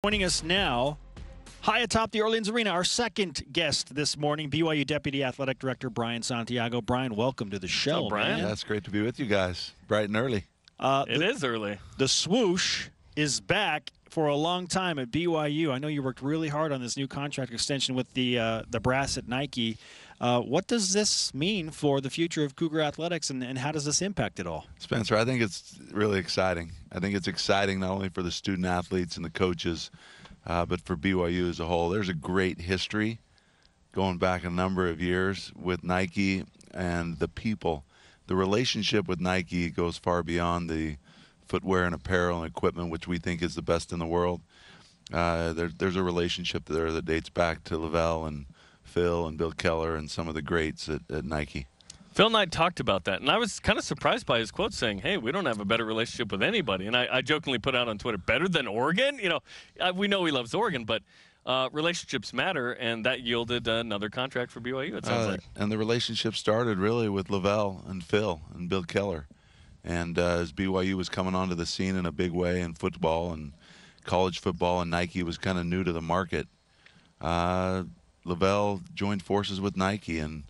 Joining us now, high atop the Orleans Arena, our second guest this morning, BYU Deputy Athletic Director Brian Santiago. Brian, welcome to the show, What's up, Brian? man. Yeah, it's great to be with you guys, bright and early. It is early. The swoosh is back for a long time at BYU. I know you worked really hard on this new contract extension with the brass at Nike. What does this mean for the future of Cougar Athletics, and how does this impact it all? Spencer, I think it's really exciting. I think it's exciting not only for the student athletes and the coaches, but for BYU as a whole. There's a great history going back a number of years with Nike and the people. The relationship with Nike goes far beyond the footwear and apparel and equipment, which we think is the best in the world. There's a relationship there that dates back to Lavelle and Phil and Bill Keller and some of the greats at Nike. Phil and I talked about that, and I was kind of surprised by his quote saying, hey, we don't have a better relationship with anybody. And I jokingly put out on Twitter, better than Oregon? You know, we know he loves Oregon, but relationships matter, and that yielded another contract for BYU, it sounds like. And the relationship started really with Lavelle and Phil and Bill Keller. And as BYU was coming onto the scene in a big way in football and college football, and Nike was kind of new to the market, Lavelle joined forces with Nike, and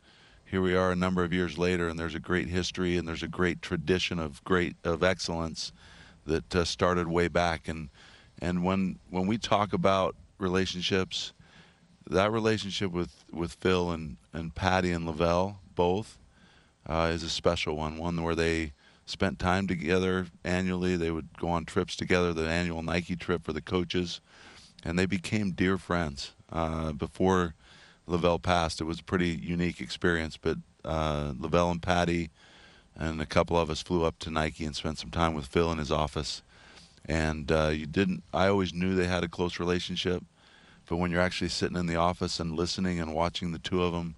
here we are a number of years later, and there's a great history and there's a great tradition of excellence that started way back. And when we talk about relationships, that relationship with Phil and Patty and Lavelle both is a special one where they spent time together annually. They would go on trips together, the annual Nike trip for the coaches, and they became dear friends. Before Lavelle passed, it was a pretty unique experience, but Lavelle and Patty and a couple of us flew up to Nike and spent some time with Phil in his office. And I always knew they had a close relationship, but when you're actually sitting in the office and listening and watching the two of them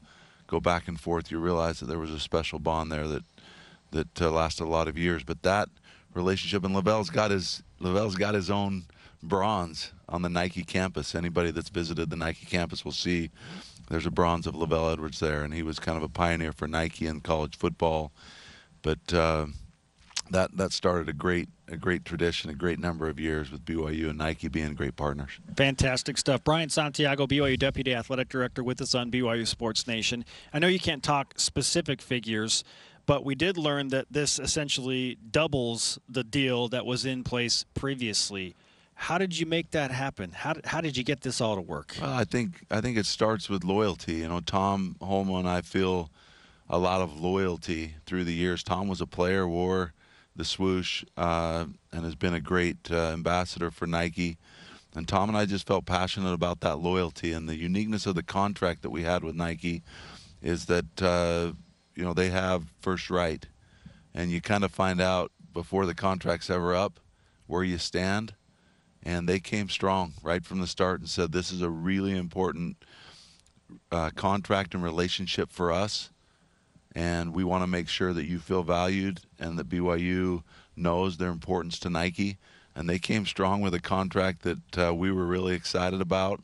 go back and forth, you realize that there was a special bond there that lasted a lot of years. But that relationship, and Lavelle's got his own bronze on the Nike campus. Anybody that's visited the Nike campus will see there's a bronze of Lavelle Edwards there, and he was kind of a pioneer for Nike in college football. But that started a great tradition, a great number of years with BYU and Nike being great partners. Fantastic stuff. Brian Santiago, BYU Deputy Athletic Director, with us on BYU Sports Nation. I know you can't talk specific figures, but we did learn that this essentially doubles the deal that was in place previously. How did you make that happen? How did you get this all to work? Well, I think it starts with loyalty. You know, Tom Holmoe and I feel a lot of loyalty through the years. Tom was a player, wore the swoosh, and has been a great ambassador for Nike. And Tom and I just felt passionate about that loyalty. And the uniqueness of the contract that we had with Nike is that you know, they have first right, and you kind of find out before the contract's ever up where you stand. And they came strong right from the start and said, this is a really important contract and relationship for us, and we want to make sure that you feel valued and that BYU knows their importance to Nike. And they came strong with a contract that we were really excited about,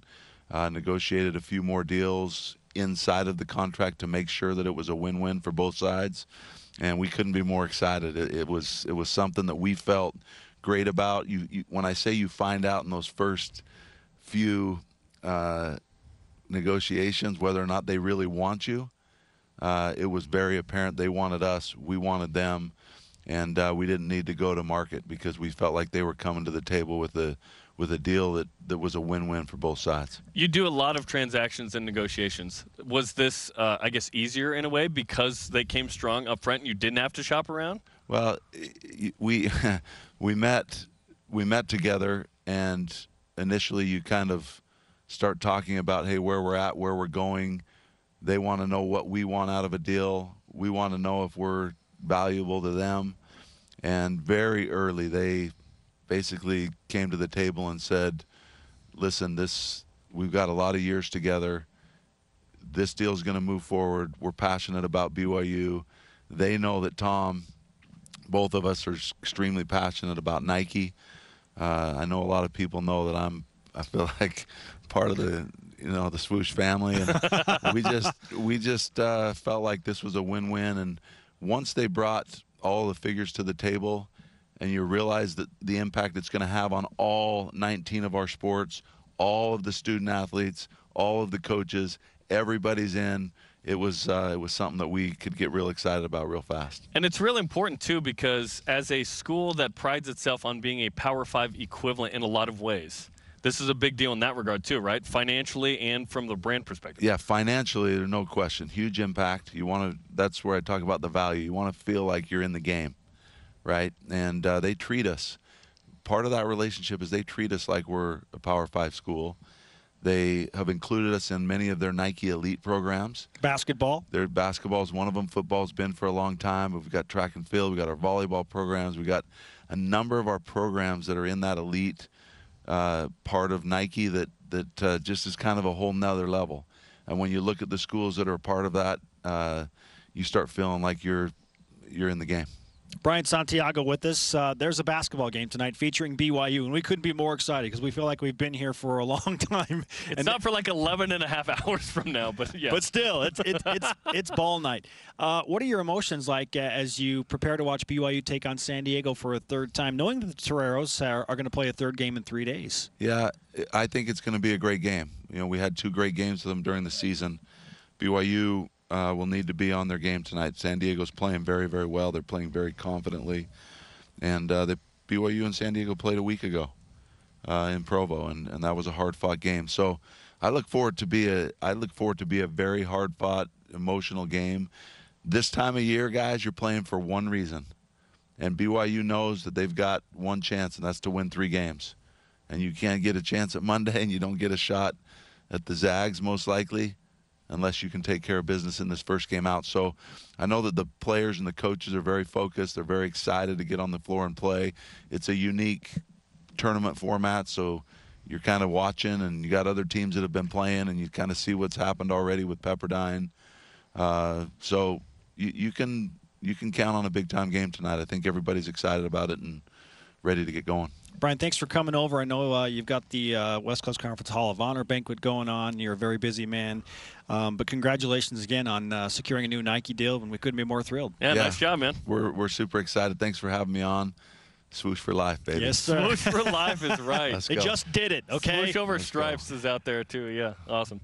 negotiated a few more deals inside of the contract to make sure that it was a win-win for both sides, and we couldn't be more excited. It was something that we felt great about. When I say you find out in those first few negotiations whether or not they really want you, it was very apparent they wanted us, we wanted them, and we didn't need to go to market because we felt like they were coming to the table with a deal that was a win-win for both sides. You do a lot of transactions and negotiations. Was this, I guess, easier in a way because they came strong up front and you didn't have to shop around? Well, we met together, and initially you kind of start talking about, hey, where we're at, where we're going. They want to know what we want out of a deal. We want to know if we're valuable to them. And very early, they basically came to the table and said, listen, we've got a lot of years together. This deal's going to move forward. We're passionate about BYU. They know that Tom, both of us, are extremely passionate about Nike. I know a lot of people know that I feel like part of the swoosh family, and we just felt like this was a win-win. And once they brought all the figures to the table and you realize that the impact it's going to have on all 19 of our sports, all of the student athletes, all of the coaches, everybody's in. It was something that we could get real excited about real fast. And it's real important, too, because as a school that prides itself on being a Power 5 equivalent in a lot of ways, this is a big deal in that regard, too, right? Financially and from the brand perspective. Yeah, financially, there's no question. Huge impact. That's where I talk about the value. You want to feel like you're in the game, right? And they treat us. Part of that relationship is they treat us like we're a Power 5 school. They have included us in many of their Nike Elite programs. Basketball? Their basketball is one of them. Football's been for a long time. We've got track and field. We've got our volleyball programs. We've got a number of our programs that are in that elite part of Nike that just is kind of a whole nother level. And when you look at the schools that are a part of that, you start feeling like you're in the game. Brian Santiago with us. There's a basketball game tonight featuring BYU, and we couldn't be more excited because we feel like we've been here for a long time. It's not for like 11 and a half hours from now, but yeah. But still, it's ball night. What are your emotions like as you prepare to watch BYU take on San Diego for a third time, knowing that the Toreros are going to play a third game in 3 days? Yeah, I think it's going to be a great game. You know, we had 2 great games with them during the season. BYU will need to be on their game tonight. San Diego's playing very, very well. They're playing very confidently. And the BYU and San Diego played a week ago in Provo, and that was a hard-fought game. So I look forward to be a very hard-fought, emotional game. This time of year, guys, you're playing for one reason. And BYU knows that they've got one chance, and that's to win 3 games. And you can't get a chance at Monday, and you don't get a shot at the Zags, most likely, unless you can take care of business in this first game out. So I know that the players and the coaches are very focused. They're very excited to get on the floor and play. It's a unique tournament format, so you're kind of watching, and you got other teams that have been playing, and you kind of see what's happened already with Pepperdine. So you can count on a big-time game tonight. I think everybody's excited about it and ready to get going. Brian, thanks for coming over. I know you've got the West Coast Conference Hall of Honor banquet going on. You're a very busy man. But congratulations again on securing a new Nike deal, and we couldn't be more thrilled. Yeah, nice job, man. We're super excited. Thanks for having me on. Swoosh for life, baby. Yes, sir. Swoosh for life is right. They just did it, okay? Swoosh over stripes is out there, too. Yeah, awesome.